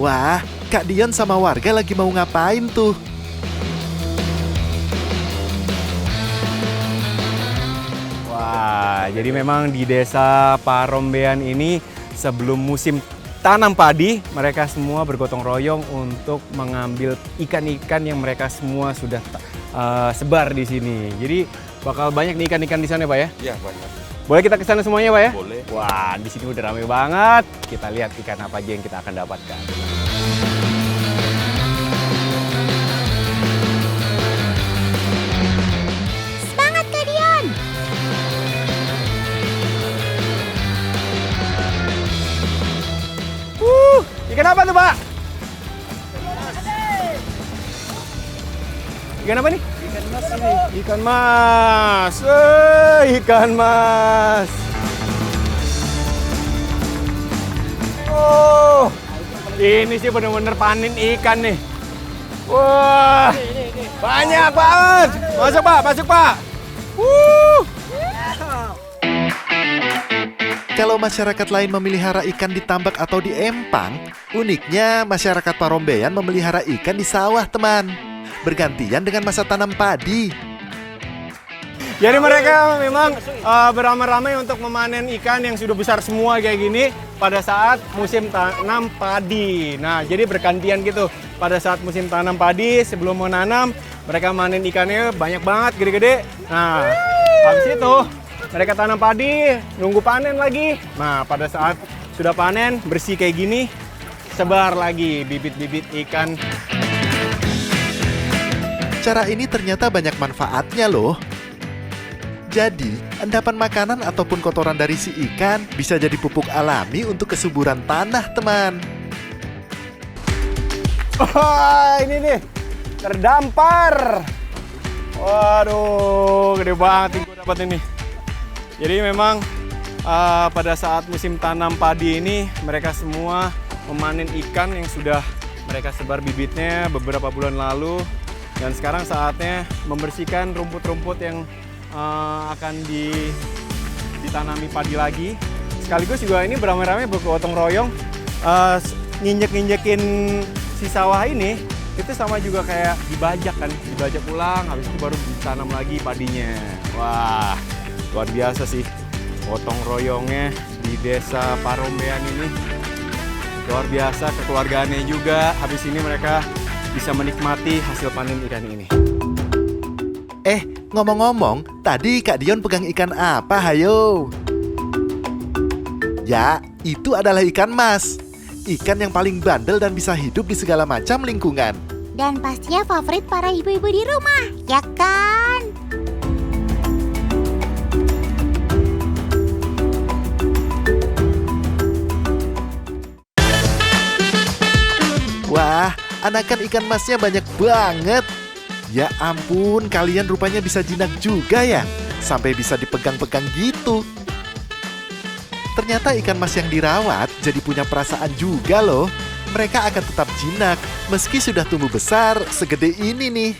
Wah, Kak Dion sama warga lagi mau ngapain tuh? Wah, jadi memang di desa Parombean ini sebelum musim tanam padi, mereka semua bergotong royong untuk mengambil ikan-ikan yang mereka semua sudah sebar di sini. Jadi bakal banyak nih ikan-ikan di sana, Pak ya? Iya, banyak. Boleh kita ke sana semuanya, Pak ya? Boleh. Wah, di sini udah ramai banget. Kita lihat ikan apa aja yang kita akan dapatkan. Semangat, Kak Dion! Ikan apa tuh, Pak? Ikan apa nih? Ikan mas ini. Ikan mas. Ikan mas. Oh, ini sih bener-bener panen ikan nih. Wah, banyak banget. Masuk, Pak, masuk, Pak. Kalau masyarakat lain memelihara ikan di tambak atau di empang, uniknya masyarakat Parombean memelihara ikan di sawah, teman. Bergantian dengan masa tanam padi. Jadi mereka memang beramai-ramai untuk memanen ikan yang sudah besar semua kayak gini pada saat musim tanam padi. Nah, jadi bergantian gitu. Pada saat musim tanam padi, sebelum menanam, mereka manen ikannya banyak banget, gede-gede. Nah, habis itu mereka tanam padi, nunggu panen lagi. Nah, pada saat sudah panen, bersih kayak gini, sebar lagi bibit-bibit ikan. Cara ini ternyata banyak manfaatnya loh. Jadi, endapan makanan ataupun kotoran dari si ikan bisa jadi pupuk alami untuk kesuburan tanah, teman. Wah, ini nih, terdampar. Waduh, gede banget yang gue dapat ini. Jadi memang pada saat musim tanam padi ini, mereka semua memanen ikan yang sudah mereka sebar bibitnya beberapa bulan lalu. Dan sekarang saatnya membersihkan rumput-rumput yang akan ditanami padi lagi. Sekaligus juga ini beramai-ramai bergotong royong nginjek-nginjekin si sawah ini. Itu sama juga kayak dibajak kan, dibajak ulang, habis itu baru ditanam lagi padinya. Wah, luar biasa sih gotong royongnya di desa Parombean ini. Luar biasa kekeluargaannya juga. Habis ini mereka bisa menikmati hasil panen ikan ini. Ngomong-ngomong, tadi Kak Dion pegang ikan apa, hayo? Ya, itu adalah ikan mas. Ikan yang paling bandel dan bisa hidup di segala macam lingkungan. Dan pastinya favorit para ibu-ibu di rumah, ya kan? Wah, anakan ikan masnya banyak banget. Ya ampun, kalian rupanya bisa jinak juga ya. Sampai bisa dipegang-pegang gitu. Ternyata ikan mas yang dirawat jadi punya perasaan juga loh. Mereka akan tetap jinak meski sudah tumbuh besar segede ini nih.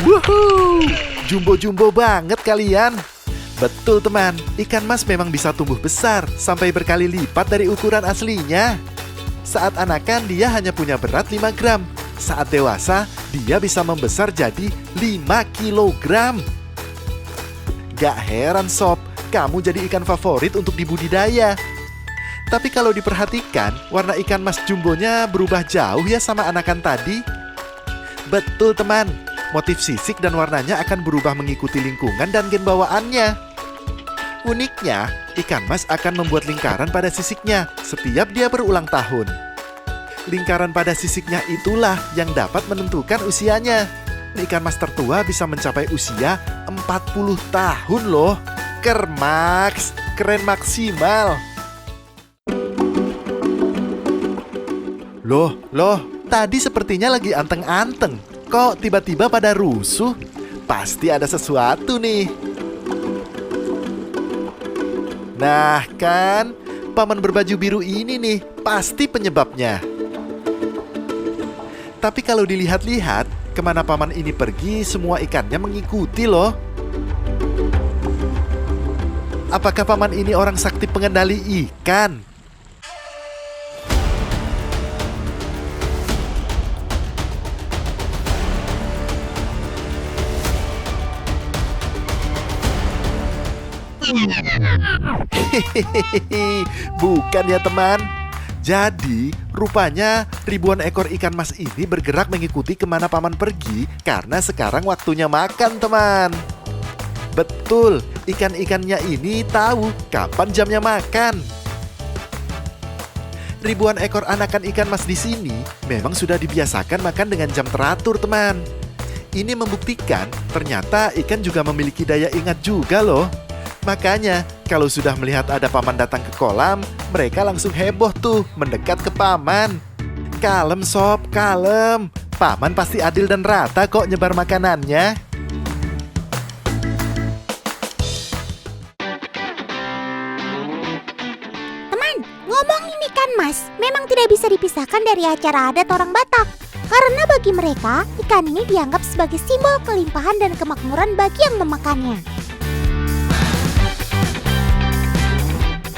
Wuhuu, jumbo-jumbo banget kalian. Betul teman, ikan mas memang bisa tumbuh besar sampai berkali lipat dari ukuran aslinya. Saat anakan dia hanya punya berat 5 gram. Saat dewasa dia bisa membesar jadi 5 kilogram. Gak heran sob, kamu jadi ikan favorit untuk dibudidaya. Tapi kalau diperhatikan, warna ikan mas jumbonya berubah jauh ya sama anakan tadi. Betul teman, motif sisik dan warnanya akan berubah mengikuti lingkungan dan gen bawaannya. Uniknya, ikan mas akan membuat lingkaran pada sisiknya setiap dia berulang tahun. Lingkaran pada sisiknya itulah yang dapat menentukan usianya. Ikan mas tertua bisa mencapai usia 40 tahun loh. Kermaks, keren maksimal. Loh, tadi sepertinya lagi anteng-anteng. Kok tiba-tiba pada rusuh? Pasti ada sesuatu nih. Nah kan, paman berbaju biru ini nih pasti penyebabnya. Tapi kalau dilihat-lihat, kemana paman ini pergi, semua ikannya mengikuti loh. Apakah paman ini orang sakti pengendali ikan? Hehehe, bukan ya teman. Jadi, rupanya ribuan ekor ikan mas ini bergerak mengikuti kemana paman pergi karena sekarang waktunya makan, teman. Betul, ikan-ikannya ini tahu kapan jamnya makan. Ribuan ekor anakan ikan mas di sini memang sudah dibiasakan makan dengan jam teratur, teman. Ini membuktikan ternyata ikan juga memiliki daya ingat juga loh. Makanya, kalau sudah melihat ada paman datang ke kolam, mereka langsung heboh tuh mendekat ke paman. Kalem sob, kalem. Paman pasti adil dan rata kok nyebar makanannya. Teman, ngomongin ikan mas, memang tidak bisa dipisahkan dari acara adat orang Batak. Karena bagi mereka, ikan ini dianggap sebagai simbol kelimpahan dan kemakmuran bagi yang memakannya.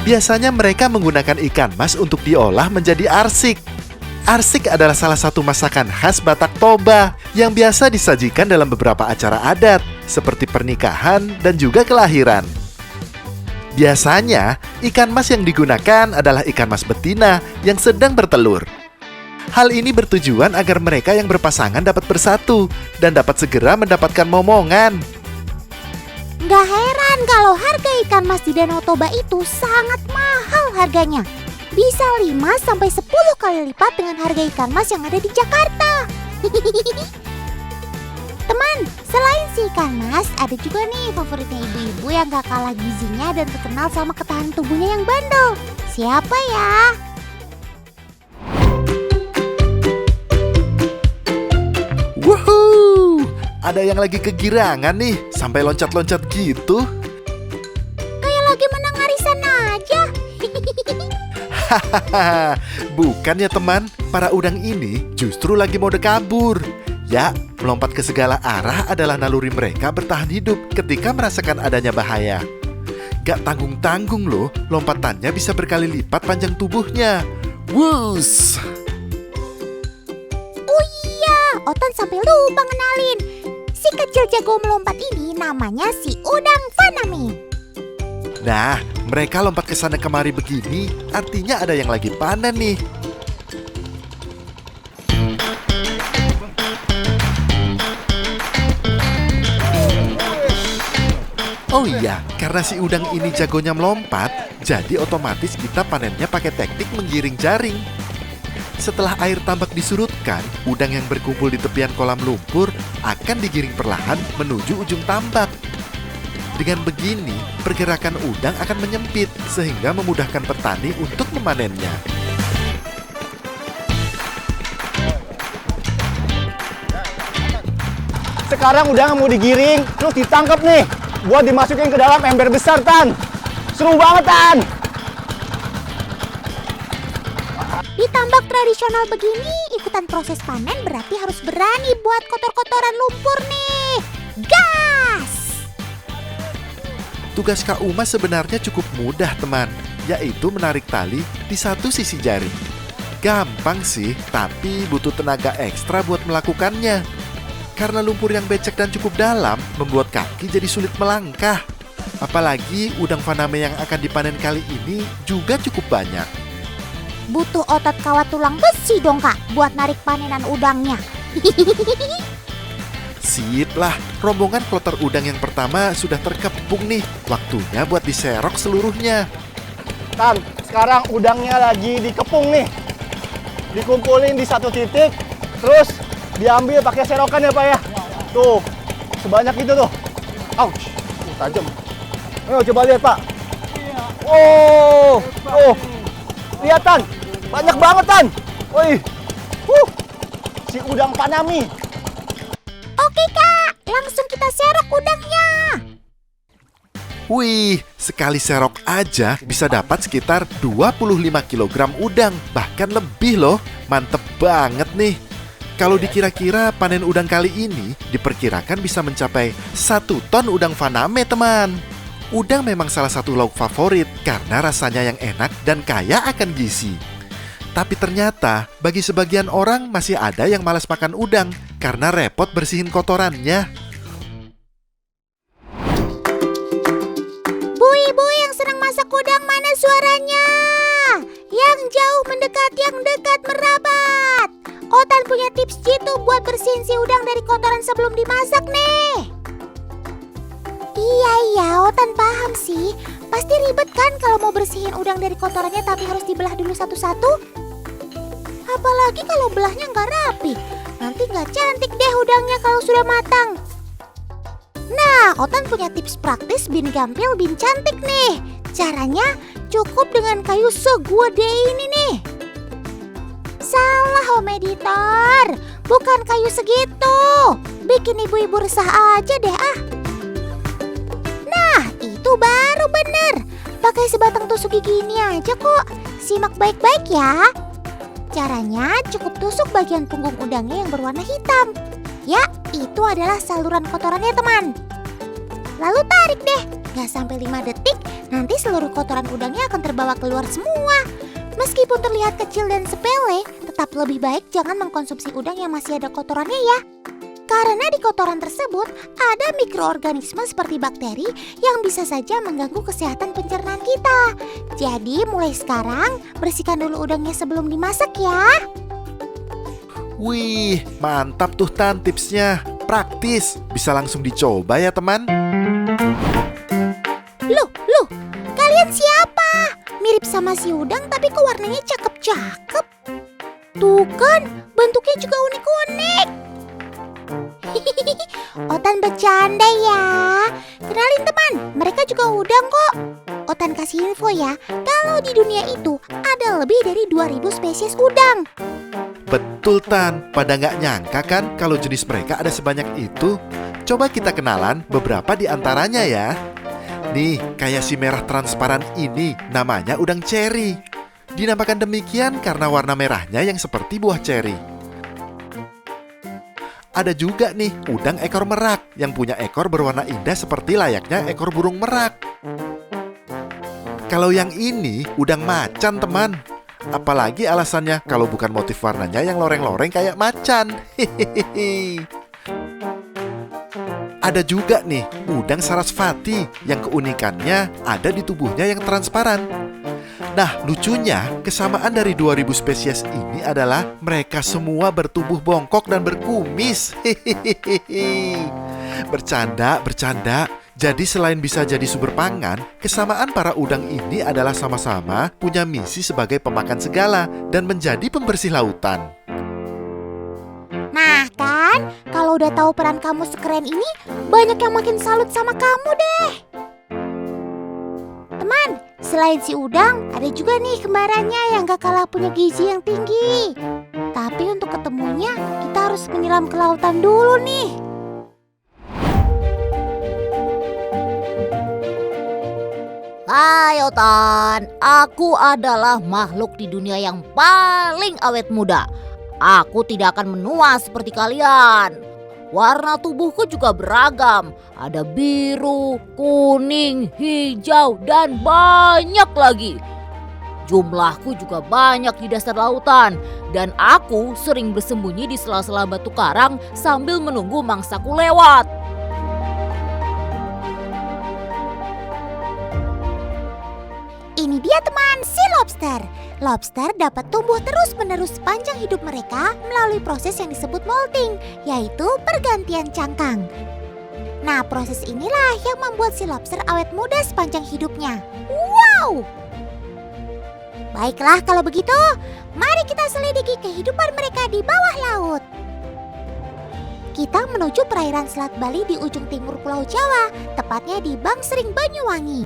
Biasanya mereka menggunakan ikan mas untuk diolah menjadi arsik. Arsik adalah salah satu masakan khas Batak Toba yang biasa disajikan dalam beberapa acara adat, seperti pernikahan dan juga kelahiran. Biasanya, ikan mas yang digunakan adalah ikan mas betina yang sedang bertelur. Hal ini bertujuan agar mereka yang berpasangan dapat bersatu dan dapat segera mendapatkan momongan. Nggak heran kalau harga ikan mas di Danau Toba itu sangat mahal harganya. Bisa 5-10 kali lipat dengan harga ikan mas yang ada di Jakarta. Teman, selain si ikan mas, ada juga nih favoritnya ibu-ibu yang gak kalah gizinya dan terkenal sama ketahanan tubuhnya yang bandel. Siapa ya? Wuhuu! Ada yang lagi kegirangan nih, sampai loncat-loncat gitu. Kayak lagi menang arisan aja. Hahaha, bukan ya teman, para udang ini justru lagi mode kabur. Ya, melompat ke segala arah adalah naluri mereka bertahan hidup ketika merasakan adanya bahaya. Gak tanggung-tanggung loh, lompatannya bisa berkali lipat panjang tubuhnya. Wuss! Oh iya, Otan sampai lupa ngenalin. Si kecil jago melompat ini namanya si udang faname. Nah, mereka lompat ke sana kemari begini, artinya ada yang lagi panen nih. Oh iya, karena si udang ini jagonya melompat, jadi otomatis kita panennya pakai teknik menggiring jaring. Setelah air tambak disurutkan, udang yang berkumpul di tepian kolam lumpur akan digiring perlahan menuju ujung tambak. Dengan begini, pergerakan udang akan menyempit sehingga memudahkan petani untuk memanennya. Sekarang udang mau digiring, terus ditangkap nih, buat dimasukin ke dalam ember besar, Tan. Seru banget, Tan. Di tambak tradisional begini, ikutan proses panen berarti harus berani buat kotor-kotoran lumpur nih. Gas! Tugas Kak Uma sebenarnya cukup mudah, teman, yaitu menarik tali di satu sisi jaring. Gampang sih, tapi butuh tenaga ekstra buat melakukannya. Karena lumpur yang becek dan cukup dalam, membuat kaki jadi sulit melangkah. Apalagi udang faname yang akan dipanen kali ini juga cukup banyak. Butuh otot kawat tulang besi dong kak, buat narik panenan udangnya. Sip lah, rombongan kloter udang yang pertama sudah terkepung nih. Waktunya buat diserok seluruhnya. Tan, sekarang udangnya lagi dikepung nih. Dikumpulin di satu titik, terus diambil pakai serokan ya Pak ya. Tuh, sebanyak itu tuh. Ouch, tajam. Ayo coba lihat Pak. Oh, lihat Tan, banyak banget Tan. Wih, si udang panami. Oke kak, langsung kita serok udangnya. Wih, sekali serok aja bisa dapat sekitar 25 kg udang, bahkan lebih loh. Mantep banget nih. Kalau dikira-kira panen udang kali ini diperkirakan bisa mencapai 1 ton udang faname, teman. Udang memang salah satu lauk favorit karena rasanya yang enak dan kaya akan gizi. Tapi ternyata bagi sebagian orang masih ada yang malas makan udang karena repot bersihin kotorannya. Bu ibu yang senang masak jauh mendekat, yang dekat merapat. Otan punya tips jitu buat bersihin si udang dari kotoran sebelum dimasak nih. Iya, Otan paham sih. Pasti ribet kan kalau mau bersihin udang dari kotorannya tapi harus dibelah dulu satu-satu? Apalagi kalau belahnya nggak rapi. Nanti nggak cantik deh udangnya kalau sudah matang. Nah, Otan punya tips praktis bin gampil bin cantik nih. Caranya cukup dengan kayu segede ini nih. Salah Home Editor, bukan kayu segitu. Bikin ibu-ibu resah aja deh ah. Nah, itu baru bener. Pakai sebatang tusuk gigi ini aja kok. Simak baik-baik ya. Caranya cukup tusuk bagian punggung udangnya yang berwarna hitam. Ya, itu adalah saluran kotorannya teman. Lalu tarik deh, gak sampai 5 detik, nanti seluruh kotoran udangnya akan terbawa keluar semua. Meskipun terlihat kecil dan sepele, tetap lebih baik jangan mengkonsumsi udang yang masih ada kotorannya ya. Karena di kotoran tersebut ada mikroorganisme seperti bakteri yang bisa saja mengganggu kesehatan pencernaan kita. Jadi mulai sekarang bersihkan dulu udangnya sebelum dimasak ya. Wih, mantap tuh Tan tipsnya. Praktis, bisa langsung dicoba ya teman. Loh, kalian siapa? Mirip sama si udang tapi kok warnanya cakep-cakep. Tuh kan, bentuknya juga unik-unik. Otan bercanda ya. Kenalin teman, mereka juga udang kok. Otan kasih info ya, kalau di dunia itu ada lebih dari 2000 spesies udang. Betul Tan, pada nggak nyangka kan kalau jenis mereka ada sebanyak itu. Coba kita kenalan beberapa di antaranya ya. Nih, kayak si merah transparan ini namanya udang ceri. Dinamakan demikian karena warna merahnya yang seperti buah ceri. Ada juga nih udang ekor merak yang punya ekor berwarna indah seperti layaknya ekor burung merak. Kalau yang ini udang macan teman. Apalagi alasannya kalau bukan motif warnanya yang loreng-loreng kayak macan. Hehehe. Ada juga nih udang sarasvati yang keunikannya ada di tubuhnya yang transparan. Nah, lucunya kesamaan dari 2000 spesies ini adalah mereka semua bertubuh bongkok dan berkumis. Hehehe. Bercanda. Jadi selain bisa jadi sumber pangan, kesamaan para udang ini adalah sama-sama punya misi sebagai pemakan segala dan menjadi pembersih lautan. Nah kan, kalau udah tahu peran kamu sekeren ini, banyak yang makin salut sama kamu deh. Teman, selain si udang, ada juga nih kembarannya yang gak kalah punya gizi yang tinggi. Tapi untuk ketemunya, kita harus menyelam ke lautan dulu nih. Hai Otan, aku adalah makhluk di dunia yang paling awet muda. Aku tidak akan menua seperti kalian. Warna tubuhku juga beragam. Ada biru, kuning, hijau, dan banyak lagi. Jumlahku juga banyak di dasar lautan. Dan aku sering bersembunyi di sela-sela batu karang sambil menunggu mangsaku lewat. Ini dia teman, si lobster. Lobster dapat tumbuh terus-menerus sepanjang hidup mereka melalui proses yang disebut molting, yaitu pergantian cangkang. Nah, proses inilah yang membuat si lobster awet muda sepanjang hidupnya. Wow! Baiklah kalau begitu, mari kita selidiki kehidupan mereka di bawah laut. Kita menuju perairan Selat Bali di ujung timur Pulau Jawa, tepatnya di Bangsering, Banyuwangi.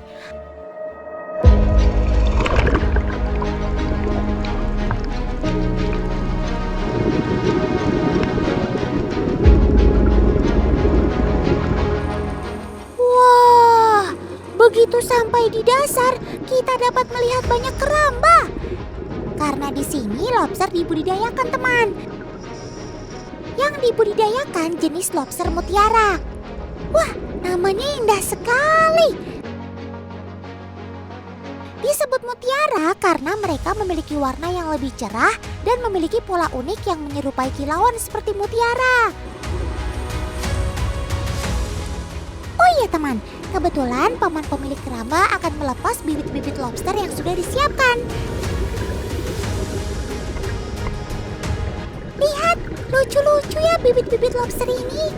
Wah, begitu sampai di dasar, kita dapat melihat banyak keramba. Karena di sini lobster dibudidayakan, teman. Yang dibudidayakan jenis lobster mutiara. Wah, namanya indah sekali. Disebut mutiara karena mereka memiliki warna yang lebih cerah dan memiliki pola unik yang menyerupai kilauan seperti mutiara. Oh iya teman, kebetulan paman pemilik keramba akan melepas bibit-bibit lobster yang sudah disiapkan. Lucu-lucu ya bibit-bibit lobster ini.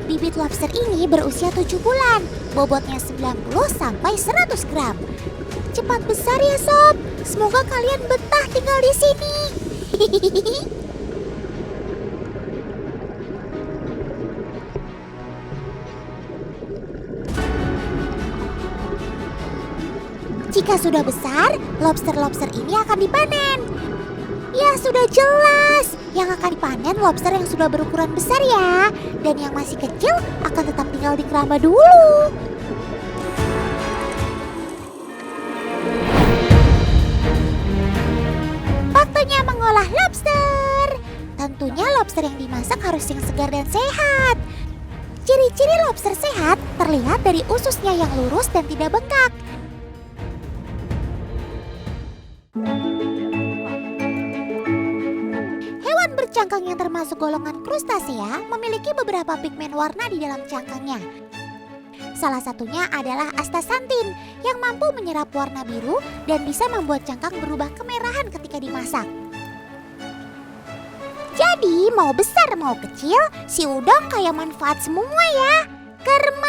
Bibit lobster ini berusia 7 bulan, bobotnya 90 sampai 100 gram. Cepat besar ya sob, semoga kalian betah tinggal di sini. Jika sudah besar, lobster-lobster ini akan dipanen. Ya sudah jelas, yang akan dipanen lobster yang sudah berukuran besar ya. Dan yang masih kecil akan tetap tinggal di keramba dulu. Waktunya mengolah lobster. Tentunya lobster yang dimasak harus yang segar dan sehat. Ciri-ciri lobster sehat terlihat dari ususnya yang lurus dan tidak bengkak. Hewan bercangkang yang termasuk golongan krustasea memiliki beberapa pigmen warna di dalam cangkangnya. Salah satunya adalah astaxanthin yang mampu menyerap warna biru dan bisa membuat cangkang berubah kemerahan ketika dimasak. Jadi mau besar mau kecil, si udang kayak manfaat semua ya. Kerma